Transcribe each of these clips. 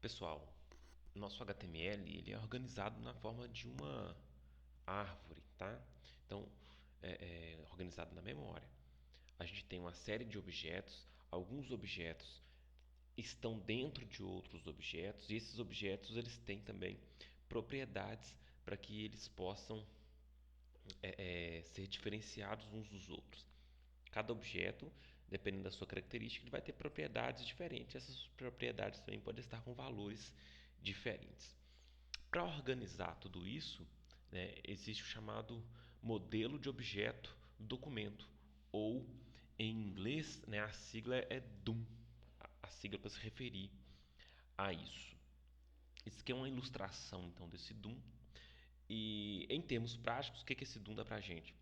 Pessoal, nosso HTML ele é organizado na forma de uma árvore, tá? Então, é organizado na memória. A gente tem uma série de objetos, alguns objetos estão dentro de outros objetos e esses objetos eles têm também propriedades para que eles possam ser diferenciados uns dos outros. Cada objeto, dependendo da sua característica, ele vai ter propriedades diferentes. Essas propriedades também podem estar com valores diferentes. Para organizar tudo isso, né, existe o chamado modelo de objeto do documento, ou em inglês, né, a sigla é DOM, a sigla para se referir a isso. Isso aqui é uma ilustração então desse DOM. E em termos práticos, o que esse DOM dá para a gente?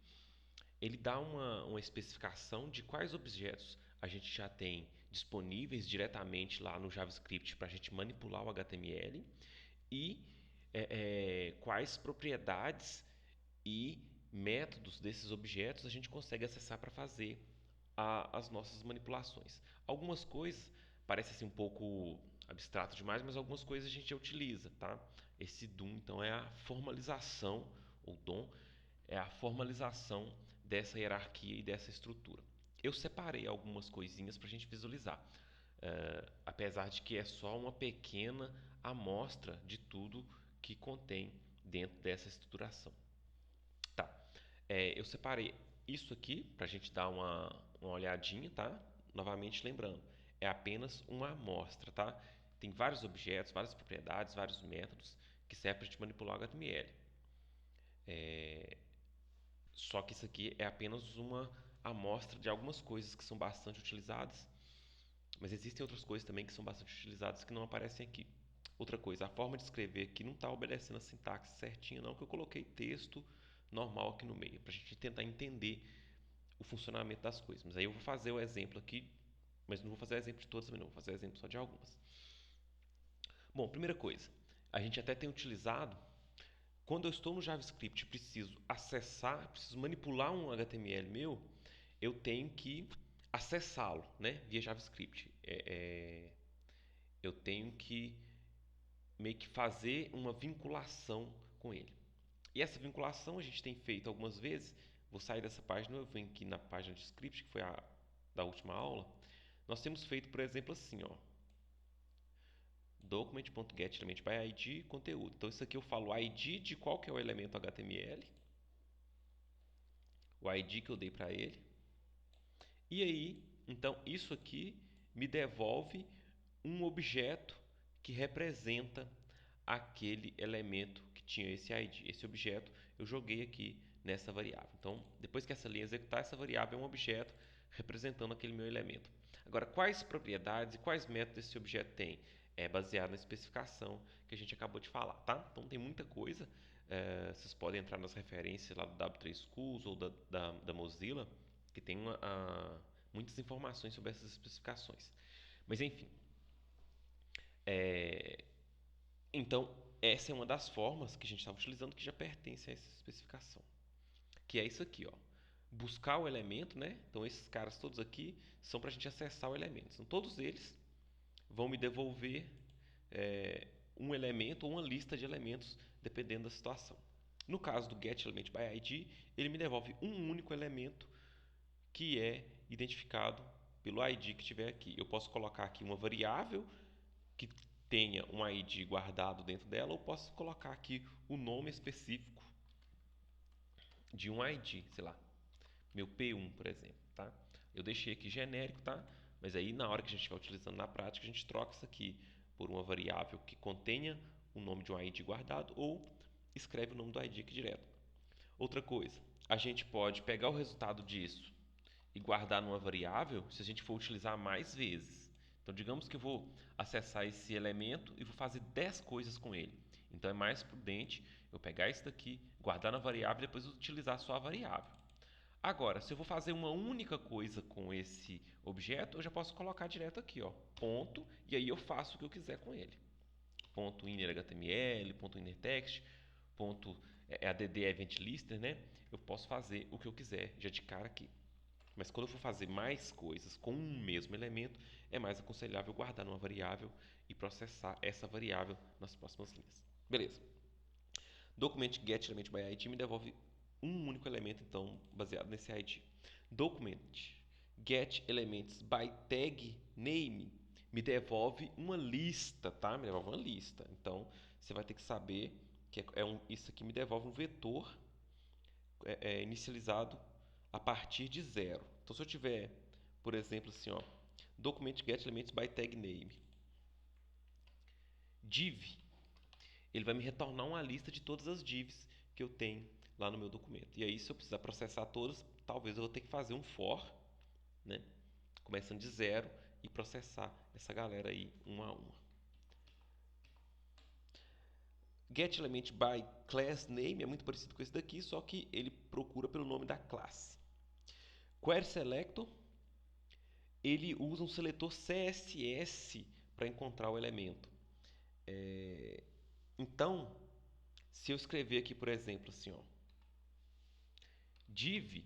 Ele dá uma especificação de quais objetos a gente já tem disponíveis diretamente lá no JavaScript para a gente manipular o HTML e quais propriedades e métodos desses objetos a gente consegue acessar para fazer as nossas manipulações. Algumas coisas parecem assim, um pouco abstrato demais, mas algumas coisas a gente já utiliza, tá? Esse DOM então é a formalização, ou DOM é a formalização dessa hierarquia e dessa estrutura. Eu separei algumas coisinhas para a gente visualizar, apesar de que é só uma pequena amostra de tudo que contém dentro dessa estruturação. Tá. Eu separei isso aqui para a gente dar uma olhadinha, tá? Novamente lembrando, é apenas uma amostra, tá? Tem vários objetos, várias propriedades, vários métodos que servem para a gente manipular o HTML. Só que isso aqui é apenas uma amostra de algumas coisas que são bastante utilizadas, mas existem outras coisas também que são bastante utilizadas que não aparecem aqui. Outra coisa, a forma de escrever aqui não está obedecendo a sintaxe certinha, não, que eu coloquei texto normal aqui no meio, para a gente tentar entender o funcionamento das coisas. Mas aí eu vou fazer o exemplo aqui, mas não vou fazer o exemplo de todas também, não, vou fazer o exemplo só de algumas. Bom, primeira coisa, a gente até tem utilizado, quando eu estou no JavaScript e preciso acessar, preciso manipular um HTML meu, eu tenho que acessá-lo, né, via JavaScript. Eu tenho que meio que fazer uma vinculação com ele. E essa vinculação a gente tem feito algumas vezes. Vou sair dessa página, eu venho aqui na página de script, que foi a da última aula. Nós temos feito, por exemplo, assim, ó, document.getElementById conteúdo. Então isso aqui eu falo o ID de qual que é o elemento HTML, o ID que eu dei para ele. E aí, então isso aqui me devolve um objeto que representa aquele elemento que tinha esse ID. Esse objeto eu joguei aqui nessa variável. Então, depois que essa linha executar, essa variável é um objeto representando aquele meu elemento. Agora, quais propriedades e quais métodos esse objeto tem? É baseado na especificação que a gente acabou de falar, tá? Então tem muita coisa. Vocês podem entrar nas referências lá do W3 Schools ou da Mozilla, que tem muitas informações sobre essas especificações. Mas enfim, então essa é uma das formas que a gente estava utilizando que já pertence a essa especificação, que é isso aqui, ó. Buscar o elemento, né? Então esses caras todos aqui são para a gente acessar o elemento. Então todos eles vão me devolver um elemento ou uma lista de elementos dependendo da situação. No caso do getElementById, ele me devolve um único elemento que é identificado pelo ID que tiver aqui. Eu posso colocar aqui uma variável que tenha um ID guardado dentro dela, ou posso colocar aqui o nome específico de um ID, sei lá, meu P1, por exemplo, tá? Eu deixei aqui genérico, tá? Mas aí na hora que a gente estiver utilizando na prática, a gente troca isso aqui por uma variável que contenha o nome de um ID guardado ou escreve o nome do ID aqui direto. Outra coisa, a gente pode pegar o resultado disso e guardar numa variável se a gente for utilizar mais vezes. Então, digamos que eu vou acessar esse elemento e vou fazer 10 coisas com ele. Então, é mais prudente eu pegar isso daqui, guardar na variável e depois utilizar só a variável. Agora, se eu vou fazer uma única coisa com esse objeto, eu já posso colocar direto aqui, ó, ponto, e aí eu faço o que eu quiser com ele. Ponto inner HTML, ponto inner text, ponto add event listener, né? Eu posso fazer o que eu quiser já de cara aqui. Mas quando eu for fazer mais coisas com um mesmo elemento, é mais aconselhável guardar numa variável e processar essa variável nas próximas linhas. Beleza. Document get element by ID me devolve um único elemento, então, baseado nesse ID. Document get elements by tag name me devolve uma lista, tá? Me devolve uma lista. Então, você vai ter que saber que isso aqui me devolve um vetor inicializado a partir de zero. Então, se eu tiver, por exemplo, assim, ó, document get elements by tag name div, ele vai me retornar uma lista de todas as divs que eu tenho lá no meu documento. E aí, se eu precisar processar todas, talvez eu vou ter que fazer um for, né? Começando de zero e processar essa galera aí uma a uma. Get element by class name é muito parecido com esse daqui, só que ele procura pelo nome da classe. Query selector, ele usa um seletor CSS para encontrar o elemento. Então, se eu escrever aqui, por exemplo, assim, ó, div,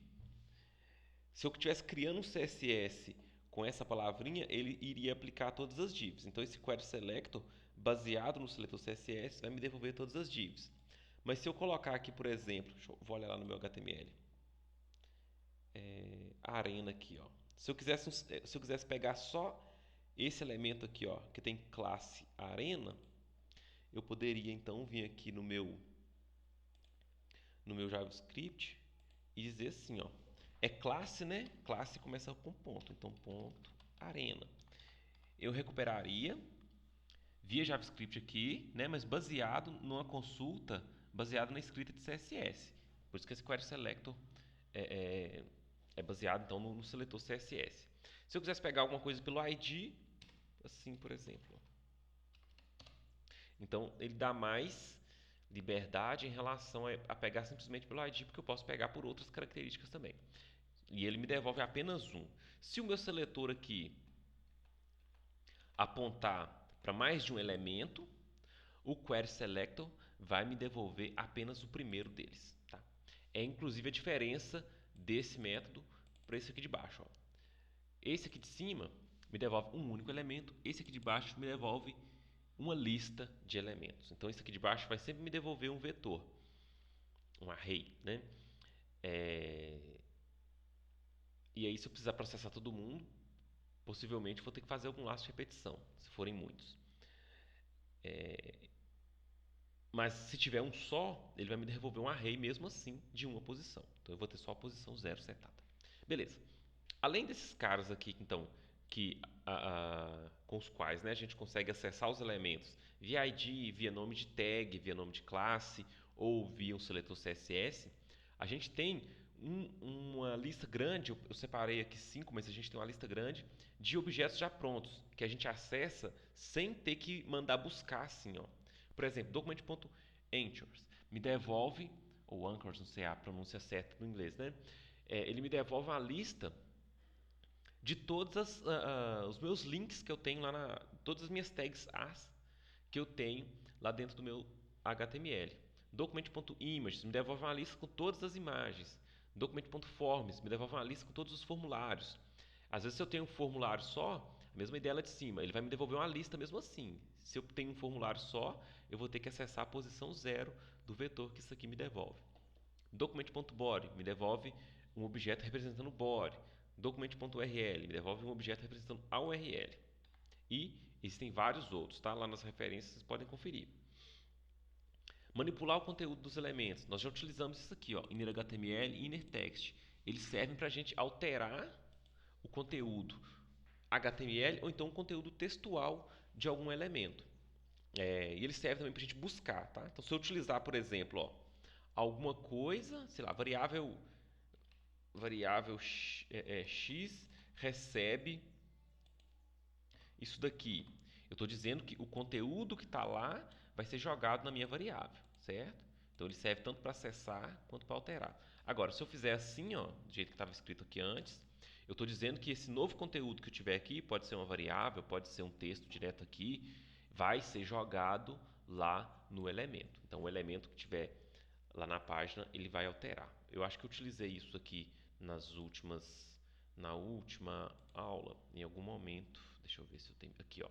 se eu estivesse criando um CSS com essa palavrinha, ele iria aplicar todas as divs. Então, esse query selector, baseado no seletor CSS, vai me devolver todas as divs. Mas se eu colocar aqui, por exemplo, vou olhar lá no meu HTML, arena aqui, ó. Se eu quisesse pegar só esse elemento aqui, ó, que tem classe arena, eu poderia então vir aqui no meu JavaScript e dizer assim, ó, é classe, né? Classe começa com ponto, então ponto arena. Eu recuperaria via JavaScript aqui, né? Mas baseado numa consulta, baseado na escrita de CSS. Por isso que esse query selector é baseado então no seletor CSS. Se eu quisesse pegar alguma coisa pelo ID, assim, por exemplo. Então, ele dá mais liberdade em relação a pegar simplesmente pelo ID, porque eu posso pegar por outras características também. E ele me devolve apenas um. Se o meu seletor aqui apontar para mais de um elemento, o query selector vai me devolver apenas o primeiro deles. Tá? É inclusive a diferença desse método para esse aqui de baixo. Ó. Esse aqui de cima me devolve um único elemento, esse aqui de baixo me devolve uma lista de elementos. Então, esse aqui de baixo vai sempre me devolver um vetor, um array, né? E aí, se eu precisar processar todo mundo, possivelmente vou ter que fazer algum laço de repetição, se forem muitos. Mas se tiver um só, ele vai me devolver um array mesmo assim de uma posição. Então eu vou ter só a posição 0 setada. Beleza. Além desses caras aqui, então, com os quais, né, a gente consegue acessar os elementos via ID, via nome de tag, via nome de classe ou via um seletor CSS, a gente tem uma lista grande, eu separei aqui 5, mas a gente tem uma lista grande de objetos já prontos, que a gente acessa sem ter que mandar buscar assim, ó. Por exemplo, document.anchors me devolve, ou anchors, não sei a pronúncia certa no inglês, né? Ele me devolve uma lista de todos os meus links que eu tenho lá todas as minhas tags as que eu tenho lá dentro do meu HTML. Document.images me devolve uma lista com todas as imagens. Document.forms me devolve uma lista com todos os formulários. Às vezes, se eu tenho um formulário só, a mesma ideia lá de cima, ele vai me devolver uma lista mesmo assim. Se eu tenho um formulário só, eu vou ter que acessar a posição 0 do vetor que isso aqui me devolve. Document.body me devolve um objeto representando o body. Document.url me devolve um objeto representando a URL. E existem vários outros, tá? Lá nas referências vocês podem conferir. Manipular o conteúdo dos elementos. Nós já utilizamos isso aqui, ó, inner HTML e inner text. Eles servem para a gente alterar o conteúdo HTML ou então o conteúdo textual de algum elemento. E eles servem também para a gente buscar, tá? Então, se eu utilizar, por exemplo, ó, alguma coisa, sei lá, variável x recebe isso daqui. Eu estou dizendo que o conteúdo que está lá vai ser jogado na minha variável, certo? Então ele serve tanto para acessar quanto para alterar. Agora, se eu fizer assim, ó, do jeito que estava escrito aqui antes, eu estou dizendo que esse novo conteúdo que eu tiver aqui, pode ser uma variável, pode ser um texto direto aqui, vai ser jogado lá no elemento. Então o elemento que tiver lá na página, ele vai alterar. Eu acho que eu utilizei isso aqui na última aula, em algum momento, deixa eu ver se eu tenho aqui, ó,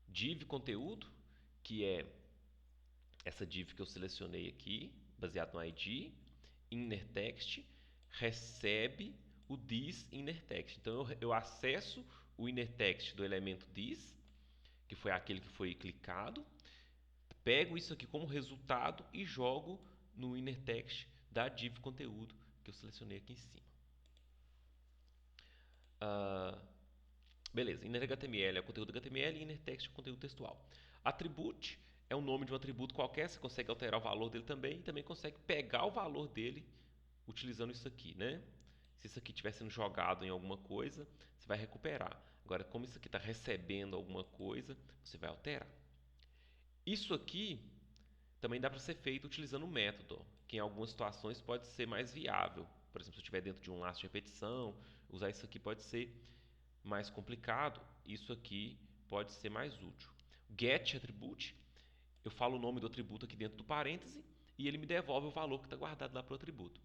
div conteúdo, que é essa div que eu selecionei aqui, baseado no ID, inner text, recebe o this inner text. Então eu acesso o inner text do elemento this, que foi aquele que foi clicado, pego isso aqui como resultado e jogo no inner text da div conteúdo que eu selecionei aqui em cima. Beleza, inner HTML é o conteúdo HTML e inner text é o conteúdo textual. Attribute é o nome de um atributo qualquer, você consegue alterar o valor dele também e também consegue pegar o valor dele utilizando isso aqui, né? Se isso aqui estiver sendo jogado em alguma coisa, você vai recuperar. Agora, como isso aqui está recebendo alguma coisa, você vai alterar. Isso aqui também dá para ser feito utilizando o método, que em algumas situações pode ser mais viável. Por exemplo, se eu estiver dentro de um laço de repetição, usar isso aqui pode ser mais complicado, isso aqui pode ser mais útil. Get attribute, eu falo o nome do atributo aqui dentro do parêntese e ele me devolve o valor que está guardado lá para o atributo.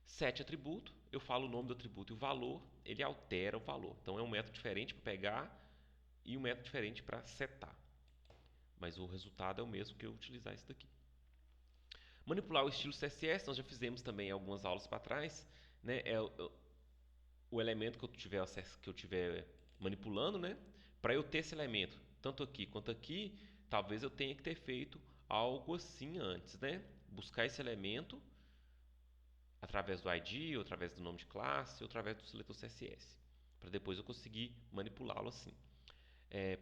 Set atributo, eu falo o nome do atributo e o valor, ele altera o valor. Então é um método diferente para pegar e um método diferente para setar. Mas o resultado é o mesmo que eu utilizar isso daqui. Manipular o estilo CSS, nós já fizemos também algumas aulas para trás, né? É o elemento que eu tiver manipulando, né? Para eu ter esse elemento, tanto aqui quanto aqui, talvez eu tenha que ter feito algo assim antes, né? Buscar esse elemento através do ID, ou através do nome de classe, ou através do seletor CSS, para depois eu conseguir manipulá-lo assim.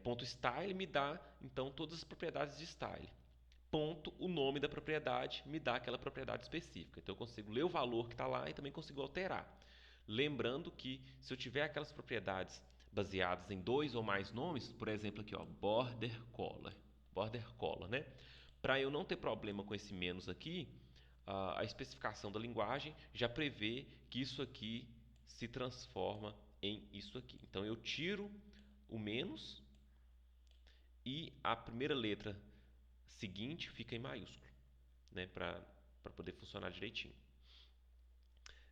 Ponto style me dá então todas as propriedades de style. Ponto, o nome da propriedade me dá aquela propriedade específica. Então eu consigo ler o valor que está lá e também consigo alterar. Lembrando que se eu tiver aquelas propriedades baseadas em dois ou mais nomes, por exemplo aqui, ó, border color, né? Para eu não ter problema com esse menos aqui, a especificação da linguagem já prevê que isso aqui se transforma em isso aqui. Então eu tiro o menos e a primeira letra seguinte fica em maiúsculo, né, para poder funcionar direitinho.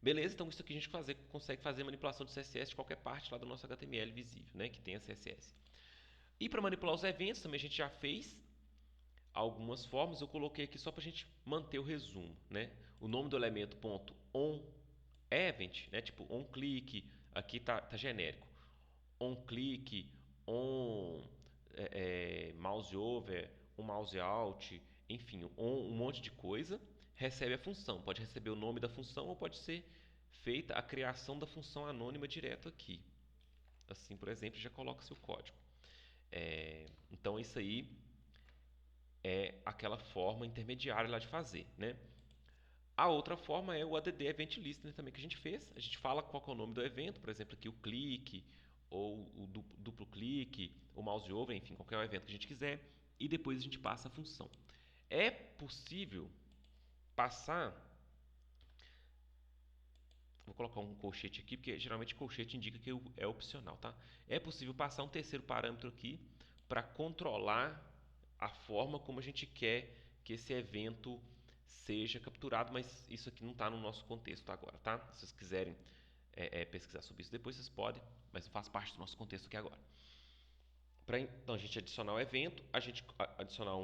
Beleza, então isso aqui a gente consegue fazer manipulação de CSS de qualquer parte lá do nosso HTML visível, né, que tenha CSS. E para manipular os eventos também a gente já fez algumas formas, eu coloquei aqui só para a gente manter o resumo, né? O nome do elemento .onEvent, né? Tipo onClick, aqui tá genérico. OnClick, mouse over, mouse out, enfim, um monte de coisa, recebe a função. Pode receber o nome da função ou pode ser feita a criação da função anônima direto aqui. Assim, por exemplo, já coloca seu código. Então, isso aí é aquela forma intermediária lá de fazer, né? A outra forma é o add event listener também que a gente fez. A gente fala qual é o nome do evento, por exemplo, aqui o clique, ou o duplo clique, o mouse over, enfim, qualquer evento que a gente quiser, e depois a gente passa a função. É possível passar. Vou colocar um colchete aqui, porque geralmente colchete indica que é opcional, tá? É possível passar um terceiro parâmetro aqui para controlar a forma como a gente quer que esse evento seja capturado, mas isso aqui não está no nosso contexto agora, tá? Se vocês quiserem pesquisar sobre isso depois, vocês podem, mas não faz parte do nosso contexto aqui agora. Para então a gente adicionar o evento, a gente adicionar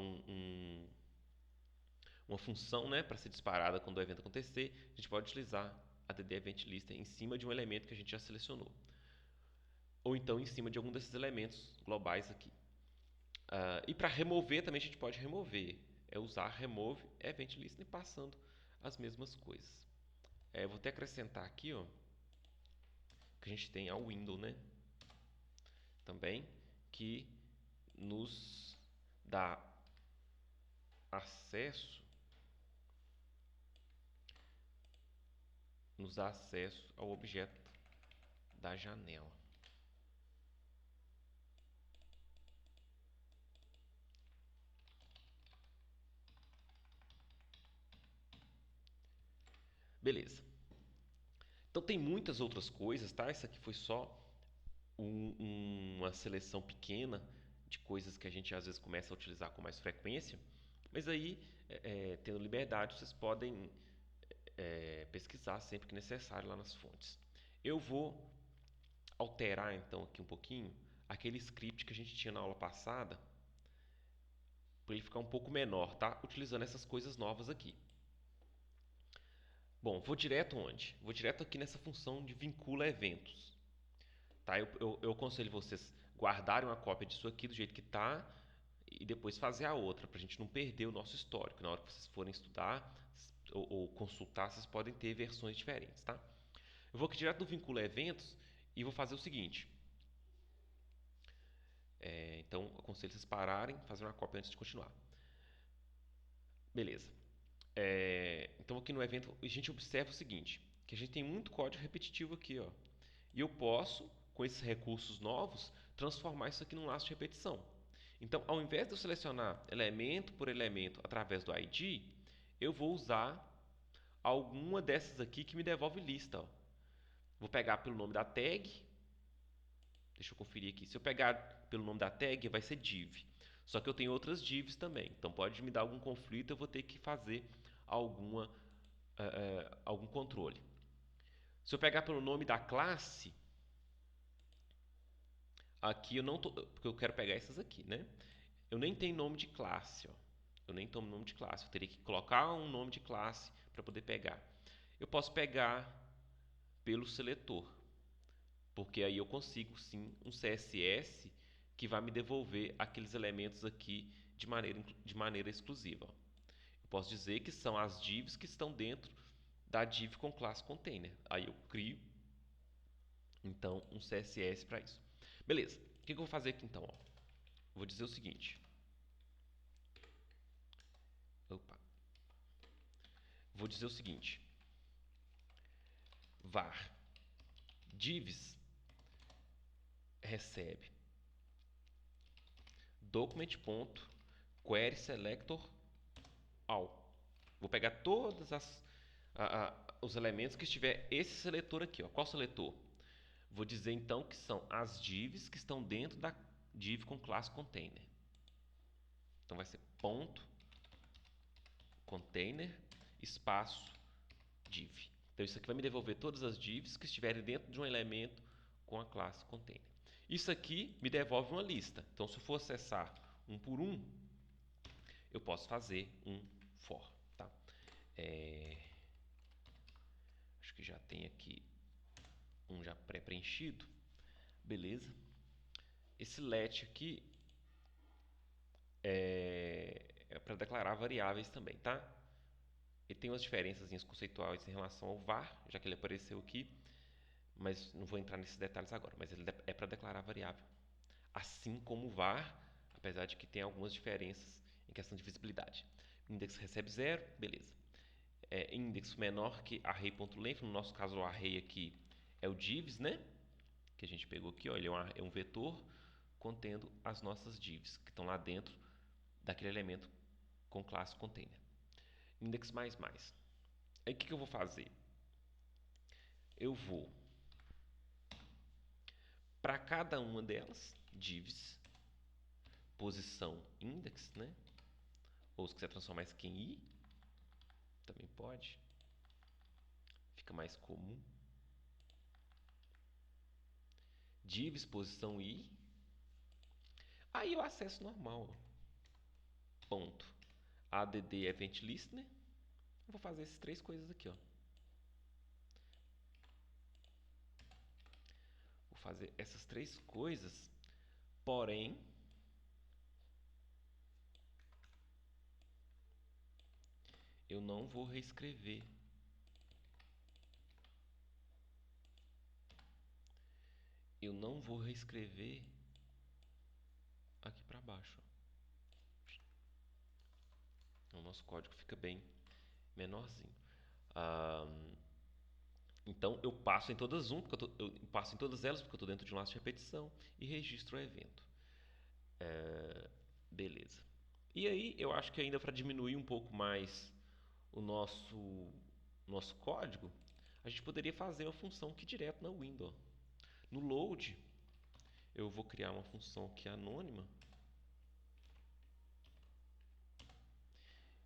uma função, né, para ser disparada quando o evento acontecer, a gente pode utilizar a DD Event Listener em cima de um elemento que a gente já selecionou. Ou então em cima de algum desses elementos globais aqui. E para remover também a gente pode remover. É usar remove Event Listener passando as mesmas coisas. Eu vou até acrescentar aqui, ó, que a gente tem a window, né? Também, que nos dá acesso ao objeto da janela. Beleza. Então tem muitas outras coisas, tá? Isso aqui foi só uma seleção pequena de coisas que a gente às vezes começa a utilizar com mais frequência. Mas aí, tendo liberdade, vocês podem pesquisar sempre que necessário lá nas fontes. Eu vou alterar então aqui um pouquinho aquele script que a gente tinha na aula passada para ele ficar um pouco menor, tá? Utilizando essas coisas novas aqui. Bom, vou direto onde? Vou direto aqui nessa função de vincula eventos. Tá? Eu aconselho vocês guardarem uma cópia disso aqui do jeito que está e depois fazer a outra, para a gente não perder o nosso histórico. Na hora que vocês forem estudar ou consultar, vocês podem ter versões diferentes. Tá? Eu vou aqui direto do vincula eventos e vou fazer o seguinte. Então, eu aconselho vocês pararem, fazer uma cópia antes de continuar. Beleza. Então, aqui no evento, a gente observa o seguinte, que a gente tem muito código repetitivo aqui, ó. E eu posso, com esses recursos novos, transformar isso aqui num laço de repetição. Então, ao invés de eu selecionar elemento por elemento através do ID, eu vou usar alguma dessas aqui que me devolve lista. Ó. Vou pegar pelo nome da tag. Deixa eu conferir aqui. Se eu pegar pelo nome da tag, vai ser div. Só que eu tenho outras divs também. Então, pode me dar algum conflito, eu vou ter que fazer algum controle. Se eu pegar pelo nome da classe, aqui eu não tô, porque eu quero pegar essas aqui, né? Eu nem tenho nome de classe, ó. Eu nem tenho nome de classe. Eu teria que colocar um nome de classe para poder pegar. Eu posso pegar pelo seletor, porque aí eu consigo sim um CSS que vai me devolver aqueles elementos aqui de maneira exclusiva. Eu posso dizer que são as divs que estão dentro da div com classe container. Aí eu crio então um CSS para isso. Beleza. O que eu vou fazer aqui então? Ó? Vou dizer o seguinte. Opa. Vou dizer o seguinte. Var divs recebe document.querySelector all. Vou pegar todos os elementos que estiver esse seletor aqui. Ó. Qual seletor? Vou dizer então que são as divs que estão dentro da div com classe container. Então vai ser ponto container espaço div. Então isso aqui vai me devolver todas as divs que estiverem dentro de um elemento com a classe container. Isso aqui me devolve uma lista. Então se eu for acessar um por um, eu posso fazer um for. Tá? Acho que já tem aqui um já pré-preenchido. Beleza. Esse let aqui é para declarar variáveis também, tá? Ele tem umas diferenças conceituais em relação ao var, já que ele apareceu aqui, mas não vou entrar nesses detalhes agora, mas ele é para declarar variável. Assim como o var, apesar de que tem algumas diferenças em questão de visibilidade. Index recebe 0, beleza. Index menor que array.length, no nosso caso o array aqui é o divs, né? Que a gente pegou aqui, ó, ele é um vetor contendo as nossas divs, que estão lá dentro daquele elemento com classe container. Index mais mais. Aí o que eu vou fazer? Eu vou para cada uma delas, divs, posição index, né? Ou se quiser transformar isso aqui em i, também pode. Fica mais comum. Divs, posição i. Aí o acesso normal. Ó. Ponto. Add event listener. Vou fazer essas três coisas aqui, ó. Vou fazer essas três coisas, porém eu não vou reescrever. Eu não vou reescrever aqui para baixo. O nosso código fica bem menorzinho. Então eu passo em todas eu passo em todas elas porque eu estou dentro de um laço de repetição e registro o evento. Beleza. E aí eu acho que ainda para diminuir um pouco mais o nosso código, a gente poderia fazer uma função aqui direto na window. No load, eu vou criar uma função aqui anônima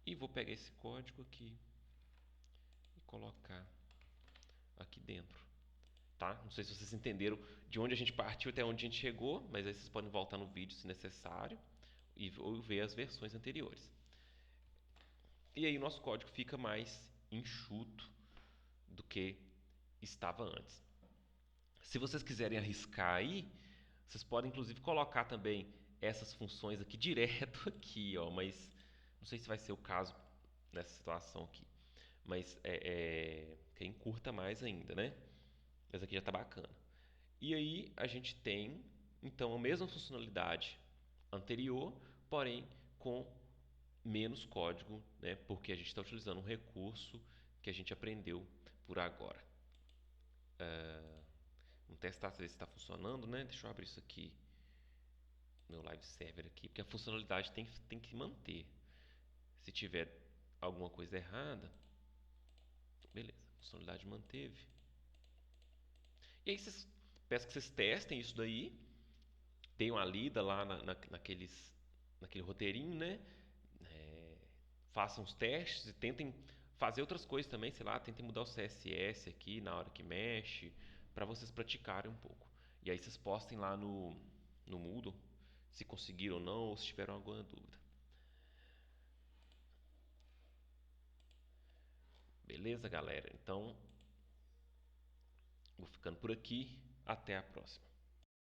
e vou pegar esse código aqui e colocar aqui dentro. tá? Não sei se vocês entenderam de onde a gente partiu até onde a gente chegou, mas aí vocês podem voltar no vídeo se necessário ou ver as versões anteriores. E aí o nosso código fica mais enxuto do que estava antes. Se vocês quiserem arriscar aí, vocês podem inclusive colocar também essas funções aqui direto aqui, ó, mas não sei se vai ser o caso nessa situação aqui. Mas que encurta mais ainda, né? Mas aqui já está bacana. E aí a gente tem então a mesma funcionalidade anterior, porém com menos código, né? Porque a gente está utilizando um recurso que a gente aprendeu por agora. Vamos testar se está funcionando, né? Deixa eu abrir isso aqui, meu live server aqui, porque a funcionalidade tem que manter. Se tiver alguma coisa errada, beleza, a funcionalidade manteve. E aí peço que vocês testem isso daí, deem uma lida lá naquele roteirinho, né? É, façam os testes e tentem fazer outras coisas também, sei lá, tentem mudar o CSS aqui na hora que mexe, para vocês praticarem um pouco. E aí vocês postem lá no Moodle se conseguiram ou não, ou se tiveram alguma dúvida. Beleza, galera? Então, vou ficando por aqui. Até a próxima.